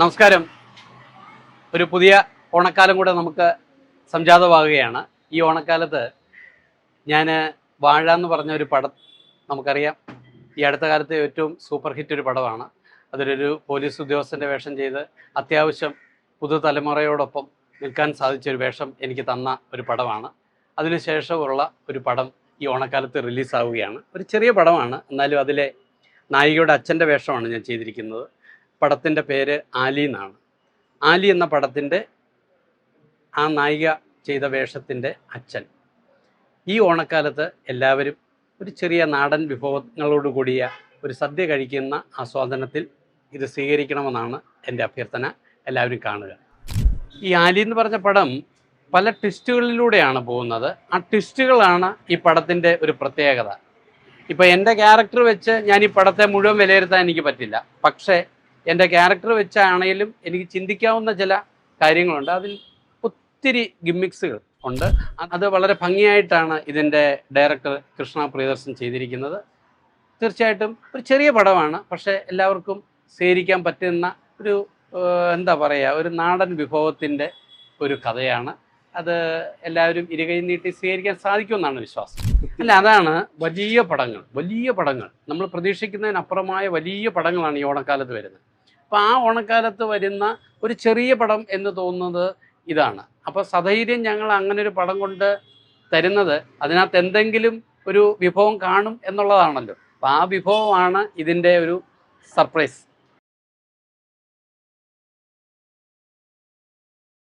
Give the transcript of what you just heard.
നമസ്കാരം. ഒരു പുതിയ ഓണക്കാലം കൂടെ നമുക്ക് സംജാതമാകുകയാണ്. ഈ ഓണക്കാലത്ത് ഞാൻ വാഴ എന്ന് പറഞ്ഞ ഒരു പടം, നമുക്കറിയാം, ഈ അടുത്ത കാലത്തെ ഏറ്റവും സൂപ്പർ ഹിറ്റ് ഒരു പടമാണ്. അതിലൊരു പോലീസ് ഉദ്യോഗസ്ഥൻ്റെ വേഷം ചെയ്ത് അത്യാവശ്യം പുതുതലമുറയോടൊപ്പം നിൽക്കാൻ സാധിച്ചൊരു വേഷം എനിക്ക് തന്ന ഒരു പടമാണ്. അതിനുശേഷമുള്ള ഒരു പടം ഈ ഓണക്കാലത്ത് റിലീസാവുകയാണ്. ഒരു ചെറിയ പടമാണ്, എന്നാലും അതിലെ നായികയുടെ അച്ഛൻ്റെ വേഷമാണ് ഞാൻ ചെയ്തിരിക്കുന്നത്. പടത്തിൻ്റെ പേര് ആലി എന്നാണ്. ആലി എന്ന പടത്തിൻ്റെ ആ നായിക ചെയ്ത വേഷത്തിൻ്റെ അച്ഛൻ. ഈ ഓണക്കാലത്ത് എല്ലാവരും ഒരു ചെറിയ നാടൻ വിഭവങ്ങളോട് കൂടിയ ഒരു സദ്യ കഴിക്കുന്ന ആസ്വാദനത്തിൽ ഇത് സ്വീകരിക്കണമെന്നാണ് എൻ്റെ അഭ്യർത്ഥന. എല്ലാവരും കാണുക. ഈ ആലി എന്ന് പറഞ്ഞ പടം പല ട്വിസ്റ്റുകളിലൂടെയാണ് പോകുന്നത്. ആ ട്വിസ്റ്റുകളാണ് ഈ പടത്തിൻ്റെ ഒരു പ്രത്യേകത. ഇപ്പോൾ എൻ്റെ ക്യാരക്ടർ വെച്ച് ഞാൻ ഈ പടത്തെ മുഴുവൻ വിലയിരുത്താൻ എനിക്ക് പറ്റില്ല. പക്ഷേ എൻ്റെ ക്യാരക്ടർ വെച്ചാണെങ്കിലും എനിക്ക് ചിന്തിക്കാവുന്ന ചില കാര്യങ്ങളുണ്ട്. അതിൽ ഒത്തിരി ഗിമ്മിക്സുകൾ ഉണ്ട്. അത് വളരെ ഭംഗിയായിട്ടാണ് ഇതിൻ്റെ ഡയറക്ടർ കൃഷ്ണ പ്രിയദർശൻ ചെയ്തിരിക്കുന്നത്. തീർച്ചയായിട്ടും ഒരു ചെറിയ പടമാണ്, പക്ഷേ എല്ലാവർക്കും സ്വീകരിക്കാൻ പറ്റുന്ന ഒരു എന്താ പറയുക, ഒരു നാടൻ വിഭവത്തിൻ്റെ ഒരു കഥയാണ്. അത് എല്ലാവരും ഇരുകൈ നീട്ടി സ്വീകരിക്കാൻ സാധിക്കുമെന്നാണ് വിശ്വാസം. അല്ല, അതാണ് വലിയ പടങ്ങൾ നമ്മൾ പ്രതീക്ഷിക്കുന്നതിനപ്പുറമായ വലിയ പടങ്ങളാണ് ഈ ഓണക്കാലത്ത് വരുന്നത്. അപ്പോൾ ആ ഓണക്കാലത്ത് വരുന്ന ഒരു ചെറിയ പടം എന്ന് തോന്നുന്നത് ഇതാണ്. അപ്പോൾ സധൈര്യം ഞങ്ങൾ അങ്ങനെ ഒരു പടം കൊണ്ട് തരുന്നത് അതിനകത്ത് എന്തെങ്കിലും ഒരു വിഭവം കാണും എന്നുള്ളതാണല്ലോ. അപ്പോൾ ആ വിഭവമാണ് ഇതിൻ്റെ ഒരു സർപ്രൈസ്.